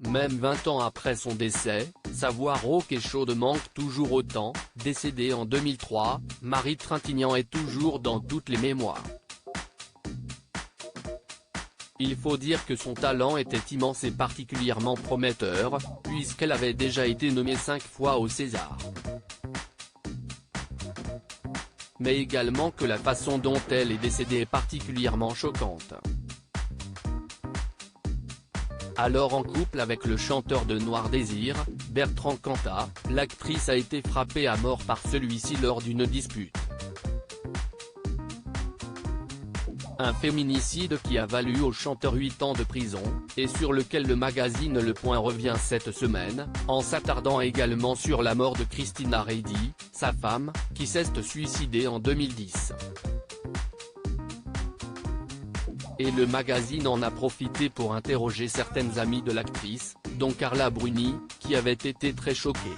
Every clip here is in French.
Même 20 ans après son décès, sa voix rauque et chaude manque toujours autant. Décédée en 2003, Marie Trintignant est toujours dans toutes les mémoires. Il faut dire que son talent était immense et particulièrement prometteur, puisqu'elle avait déjà été nommée 5 fois au César. Mais également que la façon dont elle est décédée est particulièrement choquante. Alors en couple avec le chanteur de Noir Désir, Bertrand Cantat, l'actrice a été frappée à mort par celui-ci lors d'une dispute. Un féminicide qui a valu au chanteur 8 ans de prison, et sur lequel le magazine Le Point revient cette semaine, en s'attardant également sur la mort de Christina Ricci, sa femme, qui s'est suicidée en 2010. Et le magazine en a profité pour interroger certaines amies de l'actrice, dont Carla Bruni, qui avait été très choquée.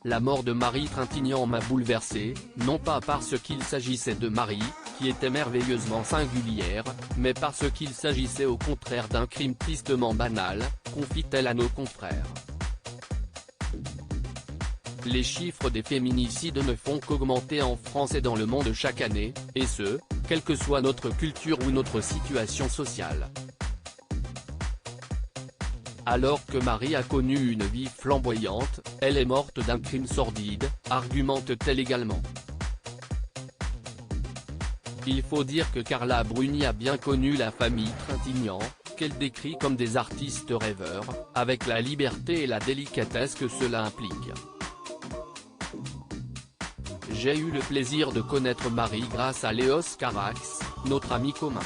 La mort de Marie Trintignant m'a bouleversé, non pas parce qu'il s'agissait de Marie, qui était merveilleusement singulière, mais parce qu'il s'agissait au contraire d'un crime tristement banal, confie-t-elle à nos confrères. Les chiffres des féminicides ne font qu'augmenter en France et dans le monde chaque année, et ce, quelle que soit notre culture ou notre situation sociale. Alors que Marie a connu une vie flamboyante, elle est morte d'un crime sordide, argumente-t-elle également. Il faut dire que Carla Bruni a bien connu la famille Trintignant, qu'elle décrit comme des artistes rêveurs, avec la liberté et la délicatesse que cela implique. J'ai eu le plaisir de connaître Marie grâce à Léos Carax, notre ami commun.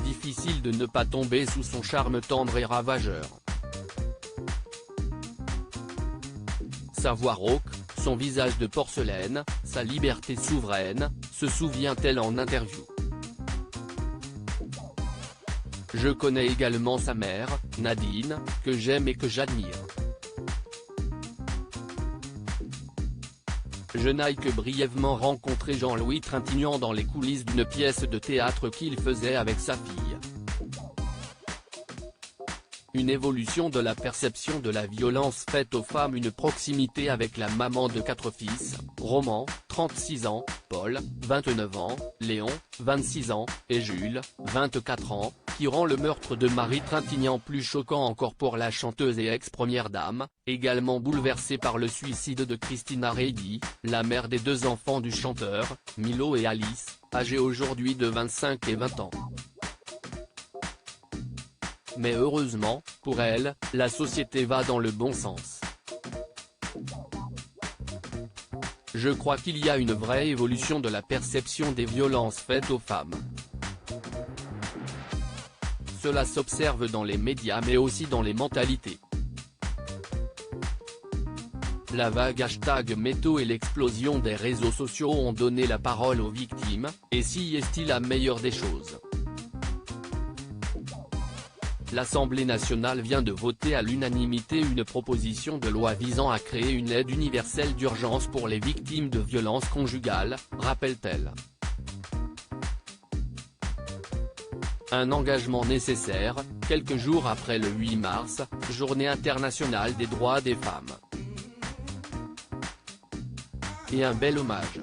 Difficile de ne pas tomber sous son charme tendre et ravageur. Sa voix rauque, son visage de porcelaine, sa liberté souveraine, se souvient-elle en interview. Je connais également sa mère, Nadine, que j'aime et que j'admire. Je n'aille que brièvement rencontrer Jean-Louis Trintignant dans les coulisses d'une pièce de théâtre qu'il faisait avec sa fille. Une évolution de la perception de la violence faite aux femmes, une proximité avec la maman de 4 fils, Roman, 36 ans, Paul, 29 ans, Léon, 26 ans, et Jules, 24 ans, qui rend le meurtre de Marie Trintignant plus choquant encore pour la chanteuse et ex-première dame, également bouleversée par le suicide de Christina Ricci, la mère des 2 enfants du chanteur, Milo et Alice, âgés aujourd'hui de 25 et 20 ans. Mais heureusement, pour elle, la société va dans le bon sens. Je crois qu'il y a une vraie évolution de la perception des violences faites aux femmes. Cela s'observe dans les médias mais aussi dans les mentalités. La vague #MeToo et l'explosion des réseaux sociaux ont donné la parole aux victimes, et si est-il la meilleure des choses. L'Assemblée nationale vient de voter à l'unanimité une proposition de loi visant à créer une aide universelle d'urgence pour les victimes de violences conjugales, rappelle-t-elle. Un engagement nécessaire, quelques jours après le 8 mars, Journée internationale des droits des femmes. Et un bel hommage.